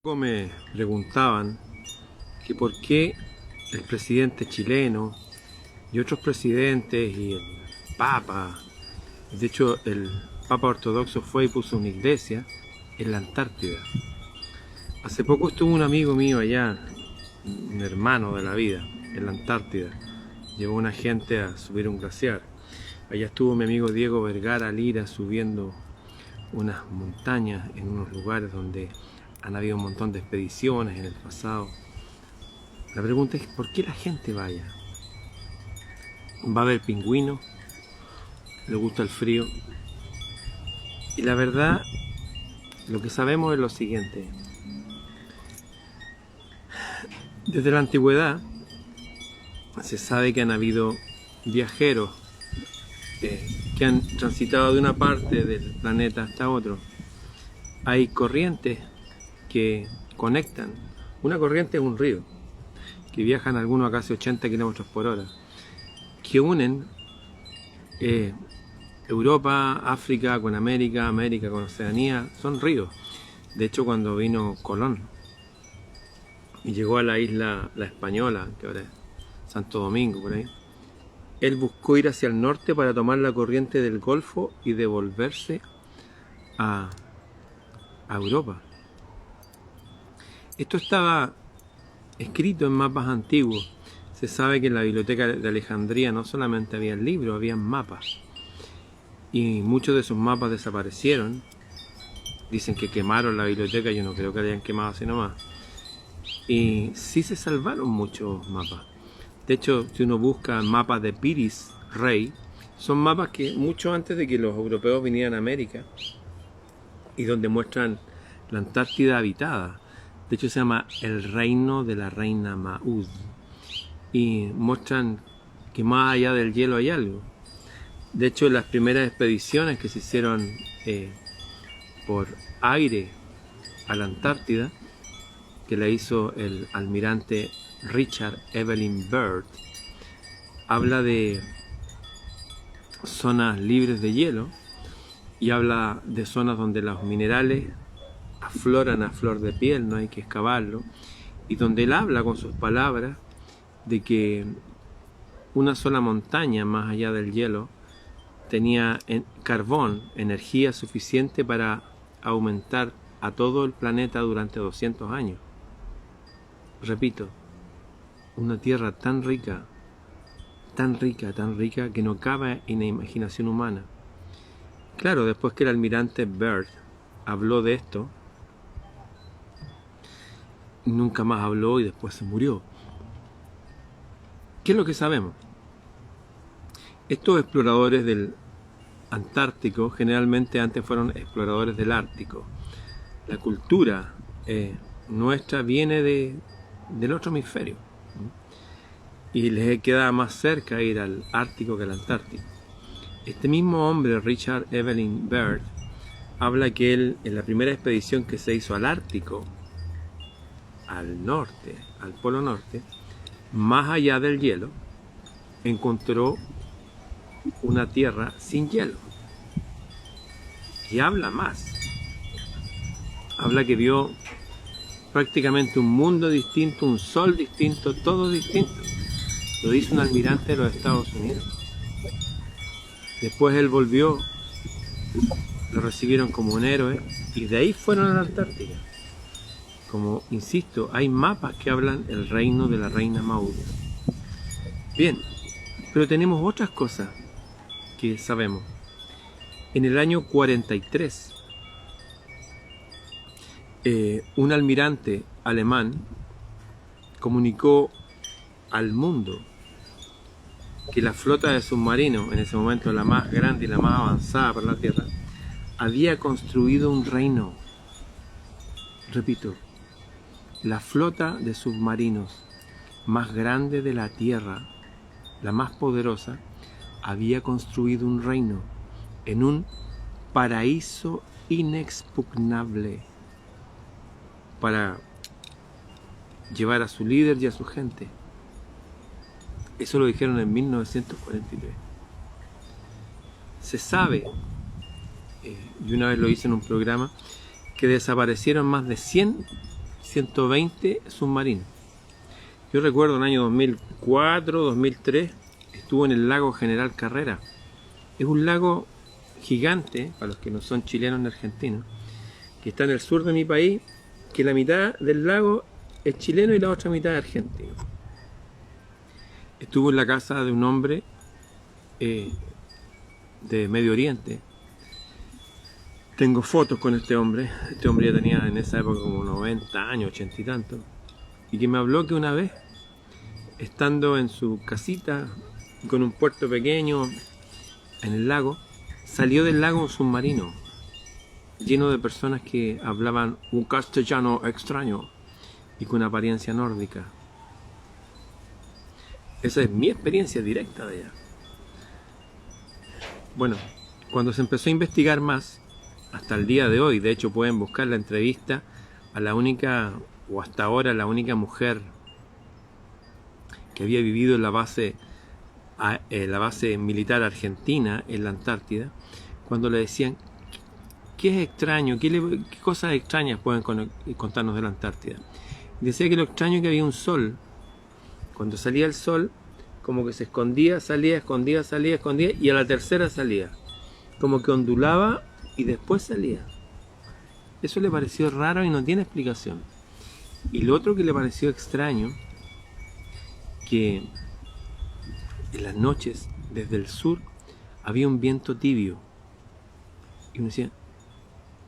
Me preguntaban que por qué el presidente chileno y otros presidentes y el Papa, de hecho el Papa ortodoxo fue y puso una iglesia en la Antártida. Hace poco estuvo un amigo mío allá, un hermano de la vida, en la Antártida. Llevó una gente a subir un glaciar. Allá estuvo mi amigo Diego Vergara Lira subiendo unas montañas en unos lugares donde han habido un montón de expediciones en el pasado. La pregunta es, ¿por qué la gente vaya? ¿Va a haber pingüinos? ¿Le gusta el frío? Y la verdad, lo que sabemos es lo siguiente. Desde la antigüedad se sabe que han habido viajeros que han transitado de una parte del planeta hasta otro. Hay corrientes que conectan. Una corriente es un río, que viajan algunos a casi 80 kilómetros por hora, que unen Europa, África con América, América con Oceanía. Son ríos. De hecho, cuando vino Colón y llegó a la isla La Española, que ahora es Santo Domingo, por ahí, él buscó ir hacia el norte para tomar la corriente del Golfo y devolverse a Europa. Esto estaba escrito en mapas antiguos. Se sabe que en la biblioteca de Alejandría no solamente había libros, había mapas. Y muchos de esos mapas desaparecieron. Dicen que quemaron la biblioteca, yo no creo que la hayan quemado así nomás. Y sí se salvaron muchos mapas. De hecho, si uno busca mapas de Piris Rey, son mapas que mucho antes de que los europeos vinieran a América, y donde muestran la Antártida habitada. De hecho se llama el reino de la reina Maud, y muestran que más allá del hielo hay algo. De hecho, las primeras expediciones que se hicieron por aire a la Antártida, que la hizo el almirante Richard Evelyn Byrd, habla de zonas libres de hielo y habla de zonas donde los minerales afloran a flor de piel, no hay que excavarlo, y donde él habla con sus palabras de que una sola montaña más allá del hielo tenía carbón, energía suficiente para aumentar a todo el planeta durante 200 años. Repito, una tierra tan rica, tan rica, tan rica que no cabe en la imaginación humana. Claro, después que el almirante Byrd habló de esto, nunca más habló y después se murió. ¿Qué es lo que sabemos? Estos exploradores del Antártico generalmente antes fueron exploradores del Ártico. La cultura nuestra viene del otro hemisferio, y les queda más cerca ir al Ártico que al Antártico. Este mismo hombre, Richard Evelyn Byrd, habla que él, en la primera expedición que se hizo al Ártico, al norte, al Polo Norte, más allá del hielo, encontró una tierra sin hielo. Y habla más. Habla que vio prácticamente un mundo distinto, un sol distinto, todo distinto. Lo dice un almirante de los Estados Unidos. Después él volvió, lo recibieron como un héroe, y de ahí fueron a la Antártica. Como insisto, hay mapas que hablan el reino de la reina Maud. Bien, pero tenemos otras cosas que sabemos. En el año 43, un almirante alemán comunicó al mundo que la flota de submarinos, en ese momento la más grande y la más avanzada para la Tierra, había construido un reino. Repito, la flota de submarinos más grande de la Tierra, la más poderosa, había construido un reino en un paraíso inexpugnable para llevar a su líder y a su gente. Eso lo dijeron en 1943. Se sabe, y una vez lo hice en un programa, que desaparecieron más de 100 120 submarinos. Yo recuerdo en el año 2004, 2003, estuvo en el lago General Carrera. Es un lago gigante, para los que no son chilenos ni argentinos, que está en el sur de mi país, que la mitad del lago es chileno y la otra mitad es argentino. Estuvo en la casa de un hombre de Medio Oriente. Tengo fotos con este hombre. Este hombre ya tenía en esa época como 90 años, 80 y tanto. Y que me habló que una vez, estando en su casita, con un puerto pequeño en el lago, salió del lago un submarino lleno de personas que hablaban un castellano extraño y con apariencia nórdica. Esa es mi experiencia directa de allá. Bueno, cuando se empezó a investigar más, hasta el día de hoy, de hecho pueden buscar la entrevista a la única, o hasta ahora la única mujer que había vivido en la base militar argentina en la Antártida, cuando le decían ¿qué es extraño? ¿Qué cosas extrañas pueden contarnos de la Antártida? Y decía que lo extraño es que había un sol. Cuando salía el sol, como que se escondía, salía, escondía, salía, escondía, y a la tercera salía. Como que ondulaba y después salía. Eso le pareció raro y no tiene explicación. Y lo otro que le pareció extraño, que en las noches, desde el sur, había un viento tibio. Y uno decía,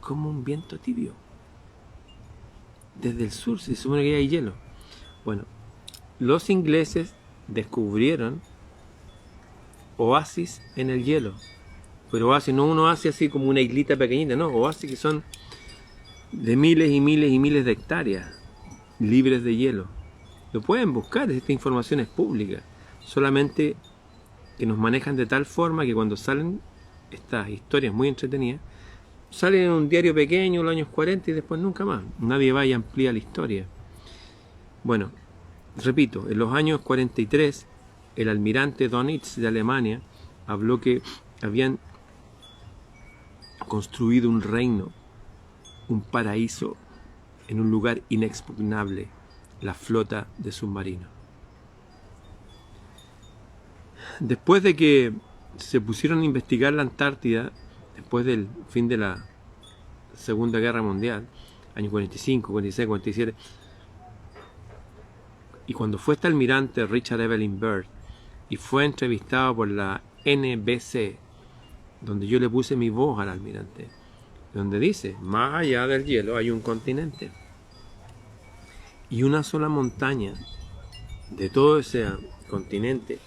¿cómo un viento tibio? Desde el sur se supone que hay hielo. Bueno, los ingleses descubrieron oasis en el hielo. Pero oasis, no un oasis así como una islita pequeñita, no, oasis que son de miles y miles y miles de hectáreas libres de hielo. Lo pueden buscar, esta información es pública. Solamente que nos manejan de tal forma que cuando salen estas historias muy entretenidas, salen en un diario pequeño en los años 40 y después nunca más. Nadie va y amplía la historia. Bueno, repito, en los años 43, el almirante Dönitz de Alemania habló que habían construido un reino, un paraíso, en un lugar inexpugnable, la flota de submarinos. Después de que se pusieron a investigar la Antártida, después del fin de la Segunda Guerra Mundial, años 45, 46, 47, y cuando fue este almirante Richard Evelyn Byrd y fue entrevistado por la NBC, donde yo le puse mi voz al almirante, donde dice, más allá del hielo hay un continente y una sola montaña de todo ese continente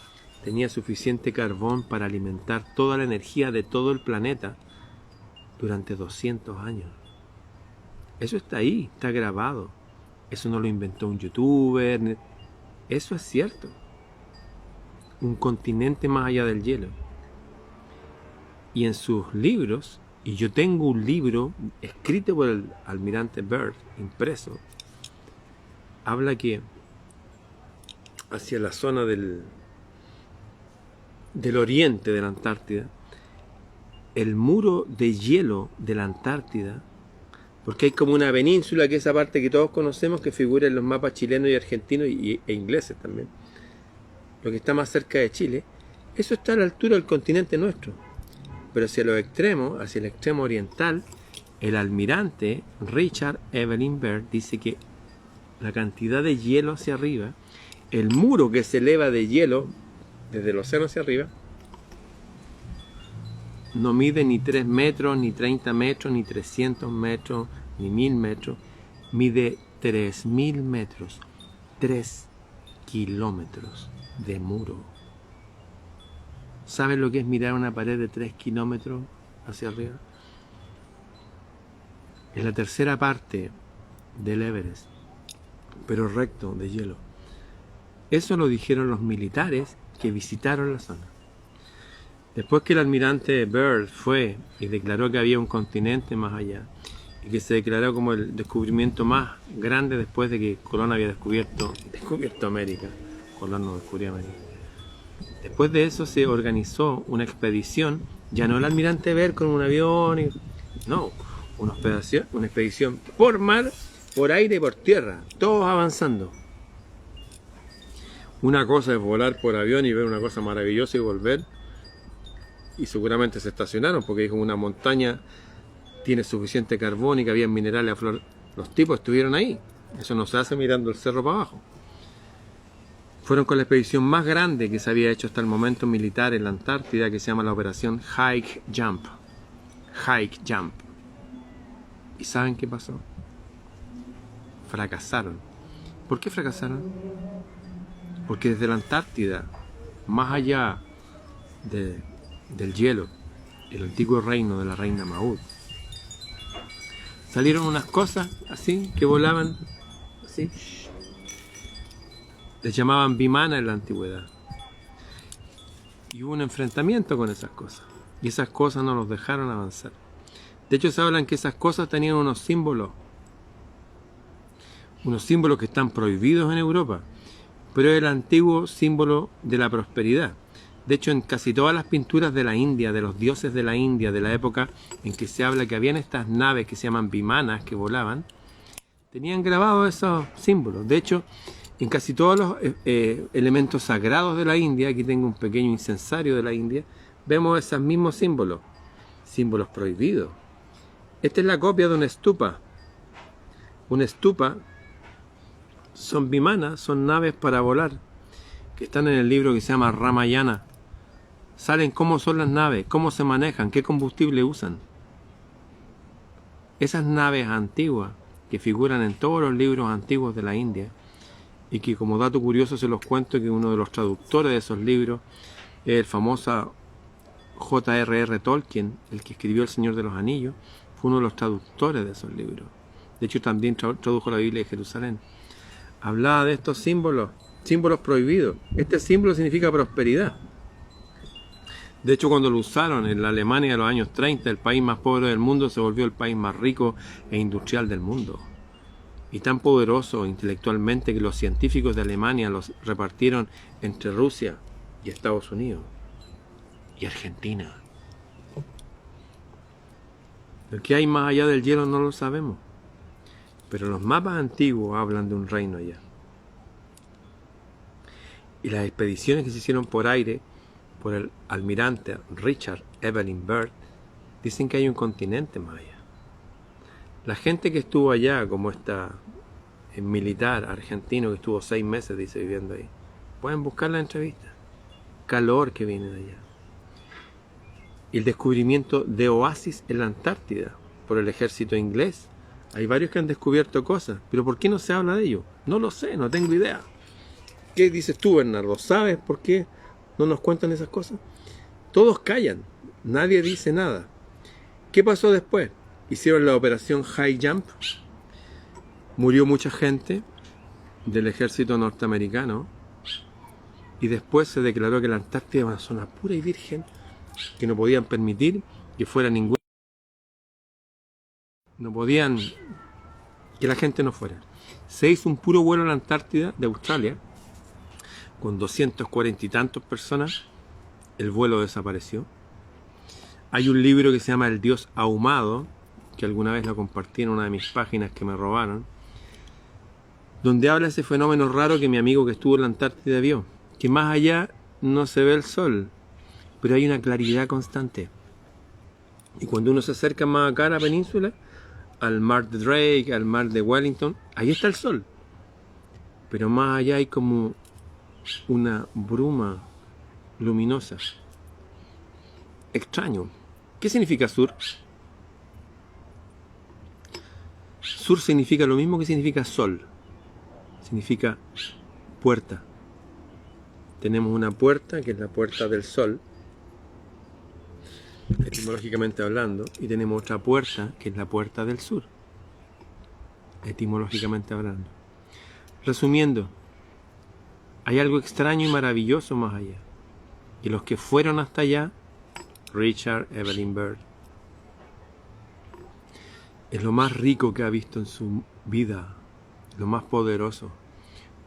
tenía suficiente carbón para alimentar toda la energía de todo el planeta durante 200 años. Eso está ahí, está grabado. Eso no lo inventó un youtuber. Eso es cierto. Un continente más allá del hielo. Y en sus libros, y yo tengo un libro escrito por el almirante Byrd, impreso, habla que hacia la zona del oriente de la Antártida, el muro de hielo de la Antártida, porque hay como una península, que es esa parte que todos conocemos, que figura en los mapas chilenos y argentinos e ingleses también, lo que está más cerca de Chile, eso está a la altura del continente nuestro. Pero hacia los extremos, hacia el extremo oriental, el almirante Richard Evelyn Byrd dice que la cantidad de hielo hacia arriba, el muro que se eleva de hielo desde el océano hacia arriba, no mide ni 3 metros, ni 30 metros, ni 300 metros, ni 1000 metros, mide 3000 metros, 3 kilómetros de muro. ¿Saben lo que es mirar una pared de 3 kilómetros hacia arriba? Es la tercera parte del Everest, pero recto, de hielo. Eso lo dijeron los militares que visitaron la zona. Después que el almirante Byrd fue y declaró que había un continente más allá, y que se declaró como el descubrimiento más grande después de que Colón había descubierto América. Colón no descubrió América. Después de eso se organizó una expedición, ya no el almirante Byrd con un avión, no, una expedición por mar por aire y por tierra, todos avanzando. Una cosa es volar por avión y ver una cosa maravillosa y volver, y seguramente se estacionaron porque dijo una montaña tiene suficiente carbón y que había minerales a flor. Los tipos estuvieron ahí. Eso no se hace mirando el cerro para abajo. Fueron con la expedición más grande que se había hecho hasta el momento militar en la Antártida, que se llama la operación Hike Jump. Hike Jump. ¿Y saben qué pasó? Fracasaron. ¿Por qué fracasaron? Porque desde la Antártida, más allá del hielo, el antiguo reino de la reina Maud, salieron unas cosas así que volaban así. Les llamaban Vimana en la antigüedad. Y hubo un enfrentamiento con esas cosas. Y esas cosas no los dejaron avanzar. De hecho, se hablan que esas cosas tenían unos símbolos que están prohibidos en Europa. Pero es el antiguo símbolo de la prosperidad. De hecho, en casi todas las pinturas de la India, de los dioses de la India, de la época en que se habla que habían estas naves que se llaman Vimanas, que volaban, tenían grabados esos símbolos. De hecho, en casi todos los elementos sagrados de la India, aquí tengo un pequeño incensario de la India, vemos esos mismos símbolos, símbolos prohibidos. Esta es la copia de una stupa. Una stupa son vimanas, son naves para volar, que están en el libro que se llama Ramayana. Salen cómo son las naves, cómo se manejan, qué combustible usan. Esas naves antiguas que figuran en todos los libros antiguos de la India, y que como dato curioso se los cuento que uno de los traductores de esos libros es el famoso J.R.R. Tolkien, el que escribió El Señor de los Anillos, fue uno de los traductores de esos libros. De hecho también tradujo la Biblia de Jerusalén. Hablaba de estos símbolos, símbolos prohibidos. Este símbolo significa prosperidad. De hecho, cuando lo usaron en la Alemania de los años 30, el país más pobre del mundo se volvió el país más rico e industrial del mundo. Y tan poderoso intelectualmente que los científicos de Alemania los repartieron entre Rusia y Estados Unidos y Argentina. Lo que hay más allá del hielo no lo sabemos, pero los mapas antiguos hablan de un reino allá. Y las expediciones que se hicieron por aire por el almirante Richard Evelyn Byrd dicen que hay un continente más allá. La gente que estuvo allá, como esta militar argentino que estuvo 6 meses, dice, viviendo ahí, pueden buscar la entrevista. Calor que viene de allá. Y el descubrimiento de oasis en la Antártida por el ejército inglés. Hay varios que han descubierto cosas, pero ¿por qué no se habla de ello? No lo sé, no tengo idea. ¿Qué dices tú, Bernardo? ¿Sabes por qué no nos cuentan esas cosas? Todos callan, nadie dice nada. ¿Qué pasó después? Hicieron la operación High Jump, murió mucha gente del ejército norteamericano y después se declaró que la Antártida era una zona pura y virgen, que no podían permitir que fuera ningún... No podían que la gente no fuera. Se hizo un puro vuelo a la Antártida de Australia con 240 y tantos personas. El vuelo desapareció. Hay un libro que se llama El Dios Ahumado, que alguna vez lo compartí en una de mis páginas que me robaron, donde habla ese fenómeno raro que mi amigo que estuvo en la Antártida vio, que más allá no se ve el sol, pero hay una claridad constante. Y cuando uno se acerca más acá a la península, al mar de Drake, al mar de Wellington, ahí está el sol. Pero más allá hay como una bruma luminosa. Extraño. ¿Qué significa sur? Sur significa lo mismo que significa sol. Significa puerta. Tenemos una puerta, que es la puerta del sol, etimológicamente hablando, y tenemos otra puerta, que es la puerta del sur, etimológicamente hablando. Resumiendo, hay algo extraño y maravilloso más allá. Y los que fueron hasta allá, Richard Evelyn Byrd, es lo más rico que ha visto en su vida, lo más poderoso.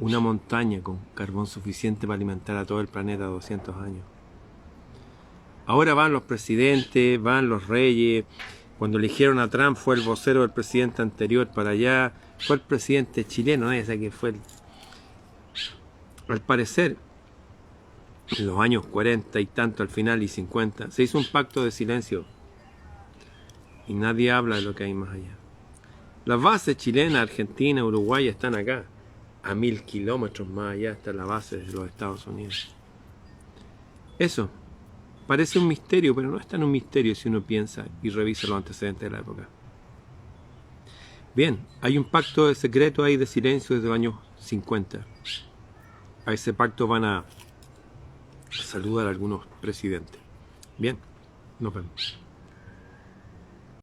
Una montaña con carbón suficiente para alimentar a todo el planeta 200 años. Ahora van los presidentes, van los reyes, Cuando eligieron a Trump fue el vocero del presidente anterior, para allá fue el presidente chileno, ¿no? Ese que fue Al parecer, en los años 40 y tanto al final y 50, se hizo un pacto de silencio y nadie habla de lo que hay más allá. Las bases chilenas, argentinas, uruguayas están acá. A 1000 kilómetros más allá está la base de los Estados Unidos. Eso parece un misterio, pero no es tan un misterio si uno piensa y revisa los antecedentes de la época. Bien, hay un pacto de secreto ahí de silencio desde los años 50. A ese pacto van a saludar a algunos presidentes. Bien, nos vemos.